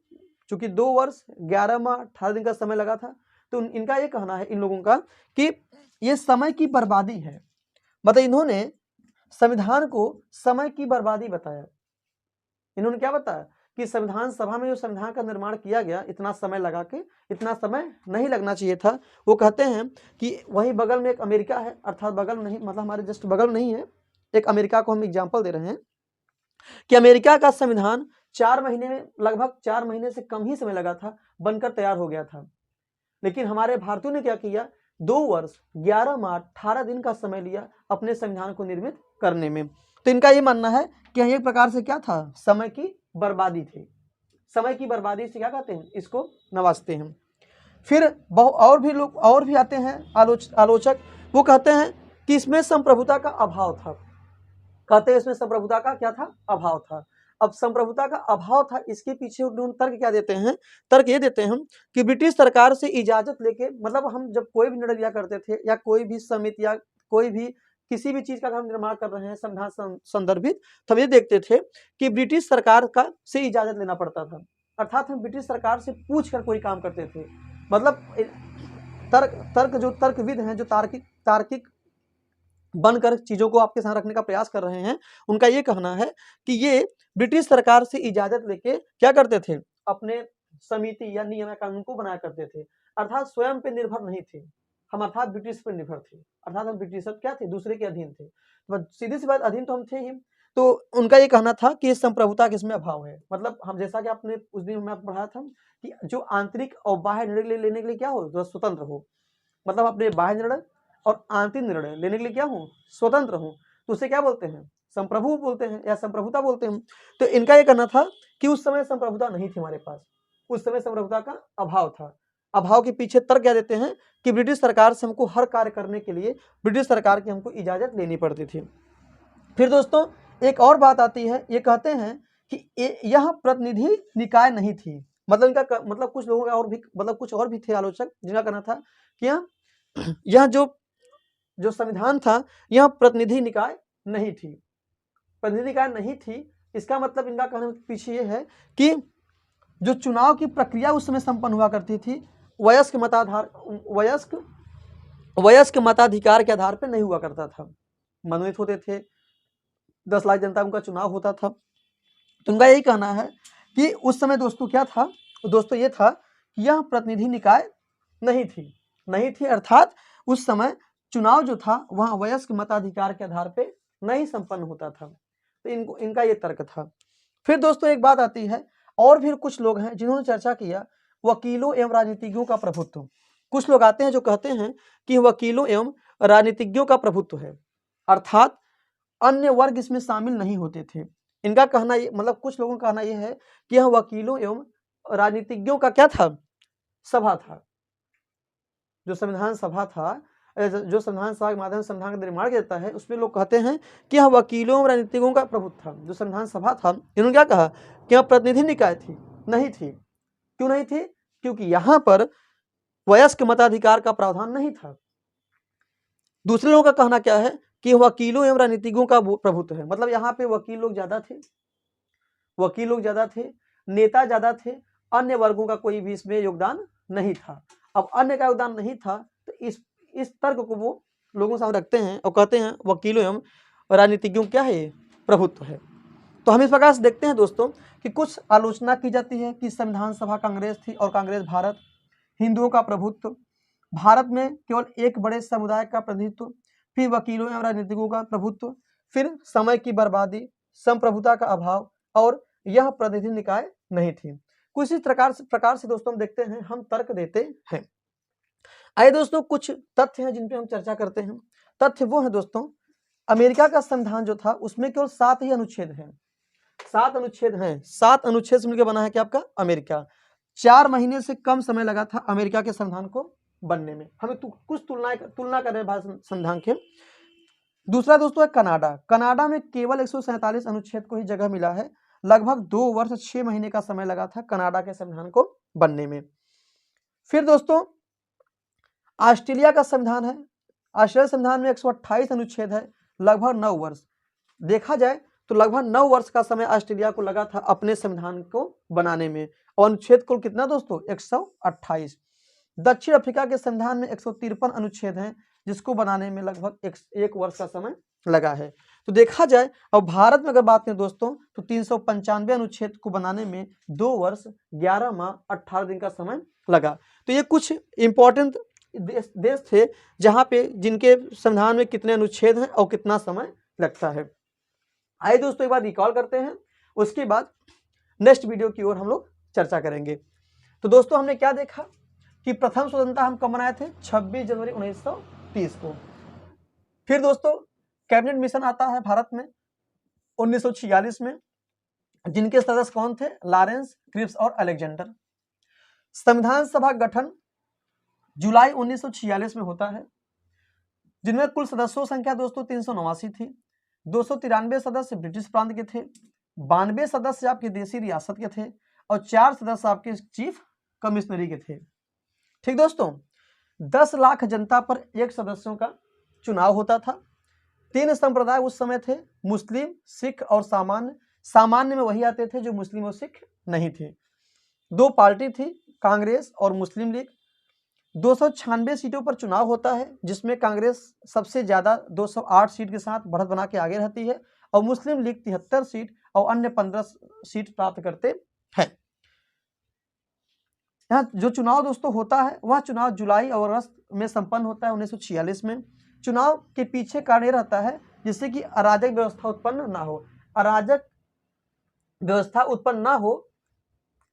चूंकि 2 वर्ष 11 माह 18 दिन का समय लगा था, तो इनका ये कहना है, इन लोगों का, कि ये समय की बर्बादी है। मतलब इन्होंने संविधान को समय की बर्बादी बताया। इन्होंने क्या बताया कि संविधान सभा में जो संविधान का निर्माण किया गया इतना समय लगा के, इतना समय नहीं लगना चाहिए था। वो कहते हैं कि वहीं बगल में एक अमेरिका है, अर्थात बगल नहीं मतलब हमारे जस्ट बगल नहीं है, एक अमेरिका को हम एग्जाम्पल दे रहे हैं कि अमेरिका का संविधान 4 महीने में, लगभग 4 महीने से कम ही समय लगा था, बनकर तैयार हो गया था। लेकिन हमारे भारतीयों ने क्या किया, 2 वर्ष 11 माह 18 दिन का समय लिया अपने संविधान को निर्मित करने में। तो इनका ये मानना है कि एक प्रकार से क्या था, समय की बर्बादी थी। समय की बर्बादी से क्या कहते हैं, इसको नवाजते हैं। फिर और भी लोग और भी आते हैं आलोचक, वो कहते हैं कि इसमें संप्रभुता का अभाव था। कहते हैं इसमें संप्रभुता का क्या था, अभाव था। अब संप्रभुता का अभाव था, इसके पीछे उन्होंने तर्क क्या देते हैं, तर्क ये देते हैं कि ब्रिटिश सरकार से इजाजत लेके, मतलब हम जब कोई भी निर्णय लिया करते थे या कोई भी समिति या कोई भी किसी भी चीज का हम निर्माण कर रहे हैं संविधान संदर्भित, तो हम ये देखते थे कि ब्रिटिश सरकार का से इजाजत लेना पड़ता था। अर्थात हम ब्रिटिश सरकार से पूछ कर कोई काम करते थे। मतलब जो तर्कविद हैं, जो तार्किक बनकर चीजों को आपके साथ रखने का प्रयास कर रहे हैं, उनका ये कहना है कि ये ब्रिटिश सरकार से इजाजत लेके क्या करते थे, अपने समिति या नियम कानून को बनाया करते थे। अर्थात स्वयं पे निर्भर नहीं थे हम, अर्थात ब्रिटिश पर निर्भर थे। अर्थात हम ब्रिटिश क्या थे, दूसरे के अधीन थे। तो सीधी सी बात, अधीन तो हम थे ही। तो उनका ये कहना था कि संप्रभुता किसमें अभाव है। मतलब हम, जैसा कि आपने उस दिन में पढ़ा था कि जो आंतरिक और बाह्य निर्णय लेने के लिए क्या हो, स्वतंत्र हो। मतलब अपने बाह्य निर्णय और आंतरिक निर्णय लेने के लिए क्या हो, स्वतंत्र हो, तो उसे क्या बोलते हैं, संप्रभु बोलते हैं या संप्रभुता बोलते हैं। तो इनका ये कहना था कि उस समय संप्रभुता नहीं थी हमारे पास, उस समय संप्रभुता का अभाव था। अभाव के पीछे तर्क क्या देते हैं कि ब्रिटिश सरकार से हमको हर कार्य करने के लिए ब्रिटिश सरकार की हमको इजाजत लेनी पड़ती थी। फिर दोस्तों एक और बात आती है, ये कहते हैं कि यह प्रतिनिधि निकाय नहीं थी। मतलब इनका मतलब कुछ लोगों का और भी, मतलब कुछ और भी थे आलोचक जिनका कहना था कि यह जो संविधान था यह प्रतिनिधि निकाय नहीं थी। प्रतिनिधि निकाय नहीं थी, इसका मतलब इनका कहने के पीछे ये है कि जो चुनाव की प्रक्रिया उस समय संपन्न हुआ करती थी, वयस्क मताधिकार के आधार पर नहीं हुआ करता था। मनोनीत होते थे, 10 लाख जनता उनका चुनाव होता था। तो उनका यही कहना है कि उस समय दोस्तों क्या था, दोस्तों ये था कि यह प्रतिनिधि निकाय नहीं थी। अर्थात उस समय चुनाव जो था वह वयस्क मताधिकार के आधार पे नहीं संपन्न होता था। तो इनका ये तर्क था। फिर दोस्तों एक बात आती है, और भी कुछ लोग हैं जिन्होंने चर्चा किया वकीलों एवं राजनीतिज्ञों का प्रभुत्व। कुछ लोग आते हैं जो कहते हैं कि वकीलों एवं राजनीतिज्ञों का प्रभुत्व है, अर्थात अन्य वर्ग इसमें शामिल नहीं होते थे। इनका कहना ये, मतलब कुछ लोगों का कहना यह है कि यह वकीलों एवं राजनीतिज्ञों का क्या था, सभा था। जो संविधान सभा था, जो संविधान सभा के माध्यम से संविधान का निर्माण किया जाता है, उसमें लोग कहते हैं कि यह वकीलों और राजनीतिकों का प्रभुत्व था। जो संविधान सभा था, इन्होंने क्या कहा कि यह प्रतिनिधि निकाय थी, नहीं थी। क्यों नहीं थी, क्योंकि यहां पर वयस्क मताधिकार का प्रावधान नहीं था। दूसरे लोगों का कहना क्या है कि वकीलों एवं राजनीतिकों का प्रभुत्व है। मतलब यहाँ पे वकील लोग ज्यादा थे, नेता ज्यादा थे, अन्य वर्गों का कोई भी इसमें योगदान नहीं था। अब अन्य का योगदान नहीं था, तो इस तर्क को वो लोगों सामने रखते हैं और कहते हैं वकीलों एवं राजनीतिज्ञों क्या है, प्रभुत्व है। तो हम इस प्रकार से देखते हैं दोस्तों कि कुछ आलोचना की जाती है कि संविधान सभा कांग्रेस थी और कांग्रेस भारत, हिंदुओं का प्रभुत्व, भारत में केवल एक बड़े समुदाय का प्रतिनिधित्व, फिर वकीलों एवं राजनीतिकों का प्रभुत्व, फिर समय की बर्बादी, संप्रभुता का अभाव और यह प्रतिनिधि निकाय नहीं थी। कुछ इस प्रकार से दोस्तों हम देखते हैं, हम तर्क देते हैं। आइए दोस्तों कुछ तथ्य हैं जिन पे हम चर्चा करते हैं। तथ्य वो है दोस्तों, अमेरिका का संविधान जो था उसमें केवल 7 ही अनुच्छेद हैं। 7 अनुच्छेद हैं, 7 अनुच्छेद से मिलकर बना है क्या आपका अमेरिका। 4 महीने से कम समय लगा था अमेरिका के संविधान को बनने में। हमें कुछ तुलना कर रहे हैं भारत संविधान के। दूसरा दोस्तों है कनाडा में केवल 147 अनुच्छेद को ही जगह मिला है। लगभग 2 वर्ष 6 महीने का समय लगा था कनाडा के संविधान को बनने में। फिर दोस्तों ऑस्ट्रेलिया का संविधान है, ऑस्ट्रेलिया संविधान में 128 अनुच्छेद है, लगभग 9 वर्ष। देखा जाए तो लगभग 9 वर्ष का समय ऑस्ट्रेलिया को लगा था अपने संविधान को बनाने में, और अनुच्छेद कुल कितना दोस्तों, 128। दक्षिण अफ्रीका के संविधान में 153 अनुच्छेद हैं, जिसको बनाने में लगभग एक वर्ष का समय लगा है। तो देखा जाए और भारत में अगर बात करें दोस्तों तो 395 अनुच्छेद को बनाने में 2 वर्ष 11 माह 18 दिन का समय लगा। तो ये कुछ इंपॉर्टेंट देश थे जहां पे जिनके संविधान में कितने अनुच्छेद हैं और कितना समय लगता है। आइए दोस्तों एक बार रिकॉल करते हैं, उसके बाद नेक्स्ट वीडियो की ओर हम लोग चर्चा करेंगे। तो दोस्तों हमने क्या देखा कि प्रथम स्वतंत्रता हम कब मनाए थे? 26 जनवरी 1930 को। फिर दोस्तों कैबिनेट मिशन आता है भारत में 1946 में, जिनके सदस्य कौन थे? लॉरेंस, क्रिप्स और अलेक्जेंडर। संविधान सभा गठन जुलाई 1946 में होता है, जिनमें कुल सदस्यों संख्या दोस्तों 389 थी। 293 सदस्य ब्रिटिश प्रांत के थे, 92 सदस्य आपके देसी रियासत के थे और 4 सदस्य आपके चीफ कमिश्नरी के थे। ठीक दोस्तों, 10 लाख जनता पर एक सदस्यों का चुनाव होता था। 3 संप्रदाय उस समय थे, मुस्लिम, सिख और सामान्य। सामान्य में वही आते थे जो मुस्लिम और सिख नहीं थे। 2 पार्टी थी, कांग्रेस और मुस्लिम लीग। 296 सीटों पर चुनाव होता है, जिसमें कांग्रेस सबसे ज्यादा 208 सीट के साथ बढ़त बना के आगे रहती है और मुस्लिम लीग 73 सीट और अन्य 15 सीट प्राप्त करते हैं। यहाँ जो चुनाव दोस्तों होता है वह चुनाव जुलाई और अगस्त में संपन्न होता है 1946 में। चुनाव के पीछे कारण यह रहता है जिससे कि अराजक व्यवस्था उत्पन्न ना हो। अराजक व्यवस्था उत्पन्न ना हो,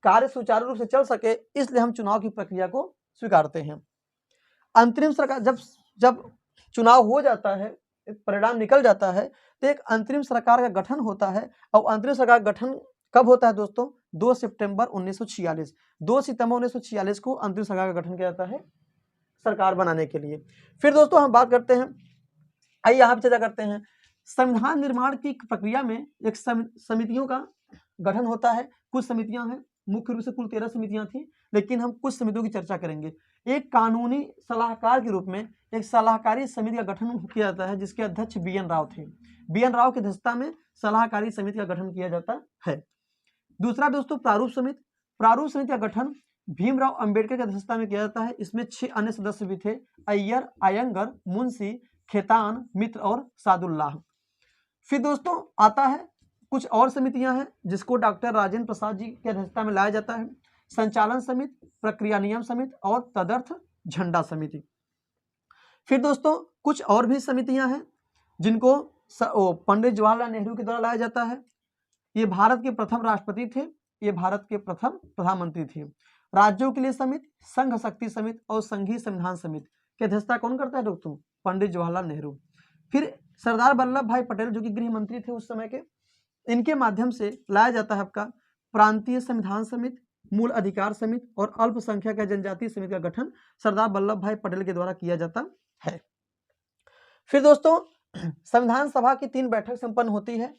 कार्य सुचारू रूप से चल सके, इसलिए हम चुनाव की प्रक्रिया को स्वीकारते हैं। अंतरिम सरकार जब चुनाव हो जाता है, परिणाम निकल जाता है, तो एक अंतरिम सरकार का गठन होता है। और अंतरिम सरकार का गठन कब होता है दोस्तों? 2 सितंबर 1946। 2 सितंबर 1946 को अंतरिम सरकार का गठन किया जाता है सरकार बनाने के लिए। फिर दोस्तों हम बात करते हैं, आइए यहाँ पे चर्चा करते हैं। संविधान निर्माण की प्रक्रिया में एक समितियों का गठन होता है। कुछ समितियां हैं, मुख्य रूप से कुल 13 समितियां थी, लेकिन हम कुछ समितियों की चर्चा करेंगे। एक कानूनी सलाहकार के रूप में एक सलाहकारी समिति का गठन किया जाता है, जिसके अध्यक्ष BN राव थे। BN राव की अध्यक्षता में सलाहकारी समिति का गठन किया जाता है। दूसरा दोस्तों प्रारूप समिति। प्रारूप समिति का गठन भीमराव अंबेडकर की अध्यक्षता में किया जाता है। इसमें 6 अन्य सदस्य भी थे, अय्यर, अयंगर, मुंशी, खेतान, मित्र और सादुल्लाह। फिर दोस्तों आता है कुछ और समितियां हैं, जिसको डॉक्टर राजेंद्र प्रसाद जी की अध्यक्षता में लाया जाता है। संचालन समिति, प्रक्रिया नियम समिति और तदर्थ झंडा समिति। फिर दोस्तों कुछ और भी समितियां हैं जिनको पंडित जवाहरलाल नेहरू के द्वारा लाया जाता है। ये भारत के प्रथम राष्ट्रपति थे, ये भारत के प्रथम प्रधानमंत्री थे। राज्यों के लिए समिति, संघ शक्ति समिति और संघीय संविधान समिति की अध्यक्षता कौन करता है दोस्तों? पंडित जवाहरलाल नेहरू। फिर सरदार वल्लभ भाई पटेल जो कि गृह मंत्री थे उस समय के, इनके माध्यम से लाया जाता है आपका प्रांतीय संविधान समिति, मूल अधिकार समिति और अल्पसंख्यक जनजातीय समिति का गठन सरदार वल्लभ भाई पटेल के द्वारा किया जाता है। फिर दोस्तों संविधान सभा की 3 बैठक संपन्न होती है।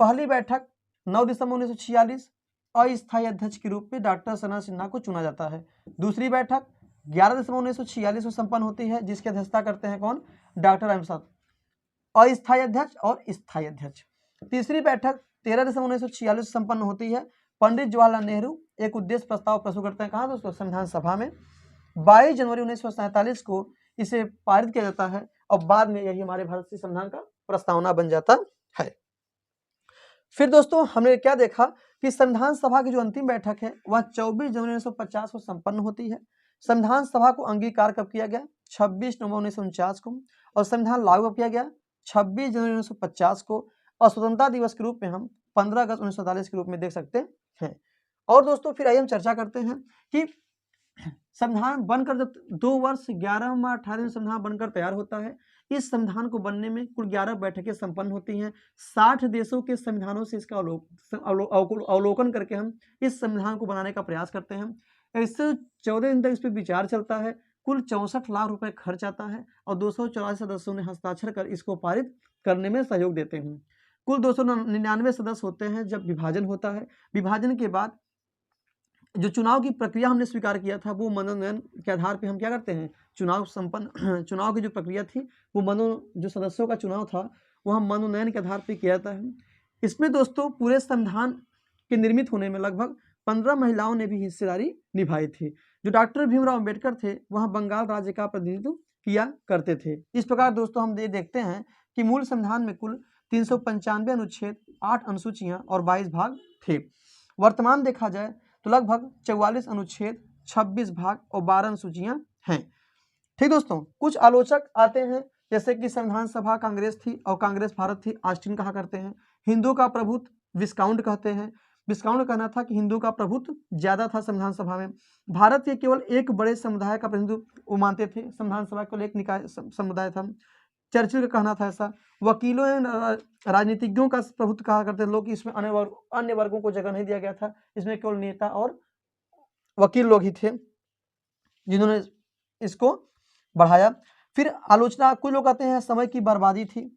पहली बैठक 9 दिसंबर 1946 अस्थायी अध्यक्ष के रूप में डॉक्टर सना सिन्हा को चुना जाता है। दूसरी बैठक 11 दिसंबर 1946 को संपन्न होती है, जिसकी अध्यक्षता करते हैं कौन? डॉक्टर अहमद, अस्थायी अध्यक्ष और स्थायी अध्यक्ष। तीसरी बैठक 13 दिसंबर 1946 से संपन्न होती है। पंडित जवाहरलाल नेहरू एक उद्देश्य प्रस्ताव प्रस्तुत करते हैं, कहाँ दोस्तों? संविधान सभा में। 22 जनवरी 1947 को इसे पारित किया जाता है और बाद में यही हमारे भारत के संविधान का प्रस्तावना बन जाता है। फिर दोस्तों हमने क्या देखा कि संविधान सभा की जो अंतिम बैठक है वह 24 जनवरी 1950 को संपन्न होती है। संविधान सभा को अंगीकार कब किया गया? 26 नवंबर 1949 को। और संविधान लागू कब किया गया? 26 जनवरी 1950 को। और स्वतंत्रता दिवस के रूप में हम 15 अगस्त 1947 के रूप में देख सकते हैं। और दोस्तों फिर आइए हम चर्चा करते हैं कि संविधान बनकर जब 2 वर्ष 11 माह 18 दिन संविधान बनकर तैयार होता है, इस संविधान को बनने में कुल 11 बैठकें संपन्न होती हैं। 60 देशों के संविधानों से इसका अवलोकन करके हम इस संविधान को बनाने का प्रयास करते हैं। इससे 14 दिन तक इस पर विचार चलता है। कुल 64 लाख रुपए खर्च आता है और 284 सदस्यों ने हस्ताक्षर कर इसको पारित करने में सहयोग देते हैं। कुल 299 सदस्य होते हैं जब विभाजन होता है। विभाजन के बाद जो चुनाव की प्रक्रिया हमने स्वीकार किया था वो मनोनयन के आधार पे हम क्या करते हैं? चुनाव की जो प्रक्रिया थी वो जो सदस्यों का चुनाव था वो हम मनोनयन के आधार पे किया जाता है। इसमें दोस्तों पूरे संविधान के निर्मित होने में लगभग 15 महिलाओं ने भी हिस्सेदारी निभाई थी। जो डॉक्टर भीमराव अंबेडकर थे वह बंगाल राज्य का प्रतिनिधित्व किया करते थे। इस प्रकार दोस्तों हम ये देखते हैं कि मूल संविधान में कुल 395 अनुच्छेद, 8 अनुसूचियां और 22 भाग थे। वर्तमान देखा जाए तो लगभग 44 अनुच्छेद, 26 भाग और 12 अनुसूचियां हैं। ठीक दोस्तों, कुछ आलोचक आते हैं जैसे कि संविधान सभा कांग्रेस थी और कांग्रेस भारत थी, ऑस्टिन कहा करते हैं। हिंदू का प्रभुत्व विस्काउंट कहते हैं। विस्काउंट कहना था कि हिंदू का प्रभुत्व ज्यादा था संविधान सभा में। भारत के केवल एक बड़े समुदाय का प्रतिनिधित्व वो मानते थे, संविधान सभा केवल एक निकाय समुदाय था। चर्चिल का कहना था ऐसा। वकीलों एवं राजनीतिज्ञों का प्रभुत्व कहा करते लोग, इसमें अन्य वर्गों को जगह नहीं दिया गया था, इसमें केवल नेता और वकील लोग ही थे जिन्होंने इसको बढ़ाया। फिर आलोचना, कुछ लोग कहते हैं समय की बर्बादी थी।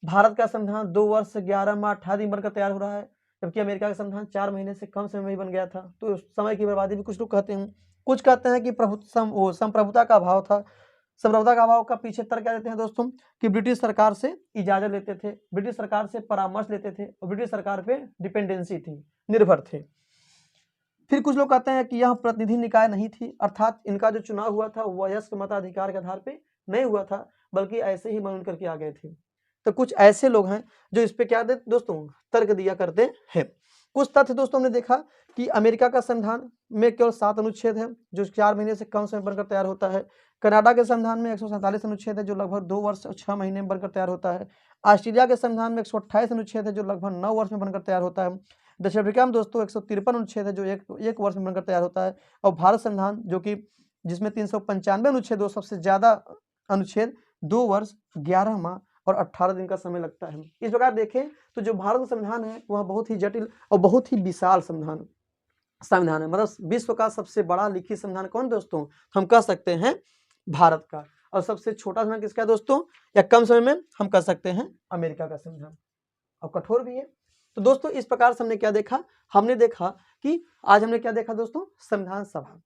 भारत का संविधान 2 वर्ष 11 माह 18 दिन बनकर तैयार हो रहा है, जबकि अमेरिका का संविधान 4 महीने से कम समय में ही बन गया था, तो समय की बर्बादी भी कुछ लोग कहते हैं। कुछ कहते हैं कि संप्रभुता का अभाव था। संप्रभुता का अभाव का पीछे तर्क क्या देते हैं दोस्तों, कि ब्रिटिश सरकार से इजाजत लेते थे, ब्रिटिश सरकार से परामर्श लेते थे और ब्रिटिश सरकार पे डिपेंडेंसी थी, निर्भर थे। फिर कुछ लोग कहते हैं कि यह प्रतिनिधि निकाय नहीं थी, अर्थात इनका जो चुनाव हुआ था वयस्क मताधिकार के आधार पे नहीं हुआ था, बल्कि ऐसे ही मनन करके आ गए थे। तो कुछ ऐसे लोग हैं जो इस पे क्या दे दोस्तों, तर्क दिया करते हैं। कुछ तथ्य दोस्तों हमने देखा कि अमेरिका का संविधान में केवल 7 अनुच्छेद है जो 4 महीने से कम समय बनकर तैयार होता है। कनाडा के संविधान में 147 अनुच्छेद है जो लगभग 2 वर्ष और 6 महीने में बनकर तैयार होता है। ऑस्ट्रेलिया के संविधान में 128 अनुच्छेद है जो लगभग 9 वर्ष में बनकर तैयार होता है। दक्षिण अफ्रीका में दोस्तों 153 अनुच्छेद है जो एक वर्ष में बनकर तैयार होता है। और भारत संविधान जो कि जिसमें 395 अनुच्छेद, सबसे ज्यादा अनुच्छेद, 2 वर्ष 11 माह और 18 दिन का समय लगता है। इस प्रकार देखें तो जो भारत का संविधान है वह बहुत ही जटिल और बहुत ही विशाल संविधान है। मतलब विश्व का सबसे बड़ा लिखित संविधान कौन दोस्तों, हम कह सकते हैं भारत का। और सबसे छोटा संविधान किसका है दोस्तों, या कम समय में हम कह सकते हैं अमेरिका का संविधान, और कठोर भी है। तो दोस्तों इस प्रकार से हमने क्या देखा, हमने देखा कि आज हमने क्या देखा दोस्तों, संविधान सभा।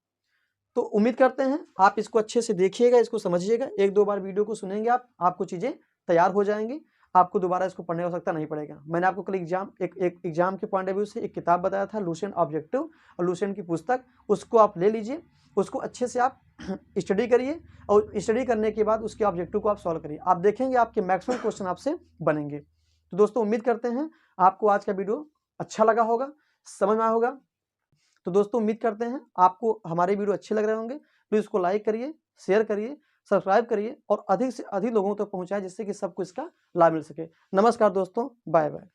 तो उम्मीद करते हैं आप इसको अच्छे से देखिएगा, इसको समझिएगा, 1-2 बार वीडियो को सुनेंगे आपको चीजें तैयार हो जाएंगी, आपको दोबारा इसको पढ़ने की आवश्यकता नहीं पड़ेगा। मैंने आपको कल एक एग्जाम के पॉइंट ऑफ व्यू से एक किताब बताया था, लुसेंट ऑब्जेक्टिव, और लुसेंट की पुस्तक, उसको आप ले लीजिए, उसको अच्छे से आप स्टडी करिए, और स्टडी करने के बाद उसके ऑब्जेक्टिव को आप सॉल्व करिए। आप देखेंगे आपके मैक्सिमम क्वेश्चन आपसे बनेंगे। तो दोस्तों उम्मीद करते हैं आपको आज का वीडियो अच्छा लगा होगा, समझ में आया होगा। तो दोस्तों उम्मीद करते हैं आपको हमारे वीडियो अच्छे लग रहे होंगे। प्लीज इसको लाइक करिए, शेयर करिए, सब्सक्राइब करिए और अधिक से अधिक लोगों तक पहुंचाएं, जिससे कि सबको इसका लाभ मिल सके। नमस्कार दोस्तों, बाय बाय।